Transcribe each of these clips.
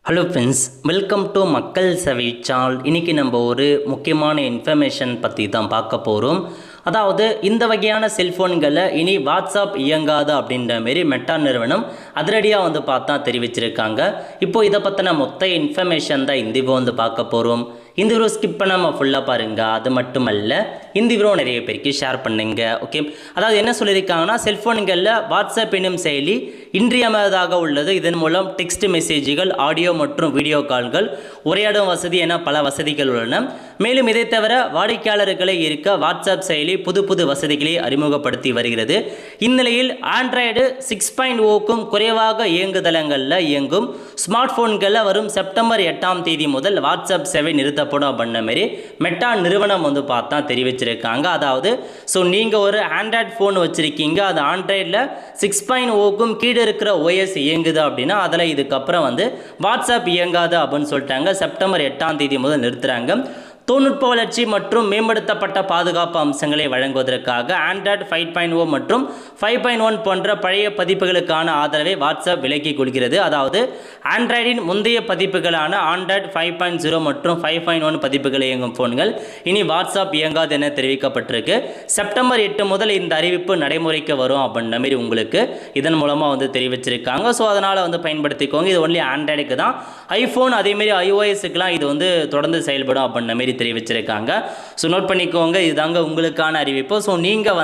Hello friends, welcome to மக்கள் சேவை channel. இன்றைக்கி நம்ம ஒரு முக்கியமான இன்ஃபர்மேஷன் பற்றி தான் பார்க்க போகிறோம். அதாவது இந்த வகையான செல்ஃபோன்களை இனி வாட்ஸ்அப் இயங்காது அப்படின்ற மாரி மெட்டா நிறுவனம் அதிரடியாக பார்த்தா தெரிவிச்சிருக்காங்க. இப்போ இதை பற்றின மொத்த இன்ஃபர்மேஷன் தான் இந்த வீடியோ பார்க்க போகிறோம். இந்த வீடியோ ஸ்கிப் பண்ணாமல் ஃபுல்லாக பாருங்கள். அது மட்டுமல்ல, இந்த வீடியோ நிறைய பேருக்கு ஷேர் பண்ணுங்க. ஓகே, அதாவது என்ன சொல்லியிருக்காங்கன்னா, செல்ஃபோன்களில் வாட்ஸ்அப் என்னும் செயலி இன்றியமையாததாக உள்ளது. இதன் மூலம் டெக்ஸ்ட் மெசேஜ்கள், ஆடியோ மற்றும் வீடியோ கால்கள், உரையாடும் வசதி என பல வசதிகள் உள்ளன. மேலும் இதை தவிர வாடிக்கையாளர்களை இருக்க வாட்ஸ்அப் செயலி புது வசதிகளை அறிமுகப்படுத்தி வருகிறது. இந்நிலையில் ஆண்ட்ராய்டு 6.0க்கும் குறைவாக இயங்குதளங்களில் இயங்கும் ஸ்மார்ட் போன்களில் வரும் செப்டம்பர் 8ஆம் தேதி முதல் வாட்ஸ்அப் சேவை நிறுத்தப்படும் அப்படின்ற மாதிரி மெட்டா நிறுவனம் பார்த்தா தெரிவிச்சிருக்காங்க. அதாவது நீங்கள் ஒரு ஆண்ட்ராய்டு ஃபோன் வச்சுருக்கீங்க, அது ஆண்ட்ராய்டில் 6.0க்கும் கீழே இருக்கிற OS இயங்குது அப்படின்னா அதில் இதுக்கப்புறம் வாட்ஸ்அப் இயங்காது அப்படின்னு சொல்லிட்டாங்க. செப்டம்பர் 8ஆம் தேதி முதல் நிறுத்துகிறாங்க. தொழில்நுட்ப வளர்ச்சி மற்றும் மேம்படுத்தப்பட்ட பாதுகாப்பு அம்சங்களை வழங்குவதற்காக ஆண்ட்ராய்டு 5.0 மற்றும் 5.1 போன்ற பழைய பதிப்புகளுக்கான ஆதரவை வாட்ஸ்அப் விலக்கிக் கொள்கிறது. அதாவது ஆண்ட்ராய்டின் முந்தைய பதிப்புகளான ஆண்ட்ராய்டு 5.0 மற்றும் 5.1 பதிப்புகள் இயங்கும் போன்கள் இனி வாட்ஸ்அப் இயங்காது என தெரிவிக்கப்பட்டிருக்கு. செப்டம்பர் 8 முதல் இந்த அறிவிப்பு நடைமுறைக்கு வரும் அப்படின்ற மாதிரி உங்களுக்கு இதன் மூலமாக தெரிவிச்சிருக்காங்க. ஸோ அதனால் பயன்படுத்திக்கோங்க. இது ஒன்லி ஆண்ட்ராய்டுக்கு தான். ஐஃபோன் அதேமாரி iOSக்குலாம் இது தொடர்ந்து செயல்படும் அப்படின்ற மாதிரி தெரிவிச்சிருக்காங்க. ஸோ நோட் பண்ணிக்கோங்க, இதுதாங்க உங்களுக்கான அறிவிப்பு. ஸோ நீங்கள்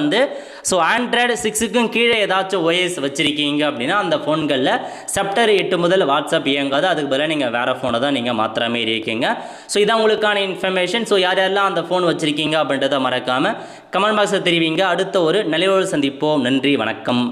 ஆண்ட்ராய்டு 6க்கும் கீழே ஏதாச்சும் OS வச்சுருக்கீங்க அப்படின்னா அந்த ஃபோன்களில் செப்டம்பர் 8 முதல் வாட்ஸ்அப் இயங்காது. அதுக்கு பதிலாக நீங்கள் வேறு ஃபோனை தான் நீங்கள் மாற்றுற மாதிரி இருக்கீங்க. ஸோ இதான் உங்களுக்கான இன்ஃபர்மேஷன். ஸோ யாரெல்லாம் அந்த ஃபோன் வச்சுருக்கீங்க அப்படின்றத மறக்காமல் கமெண்ட் பாக்ஸில் தெரிவிங்க. அடுத்த ஒரு நல்ல சந்திப்போம். நன்றி, வணக்கம்.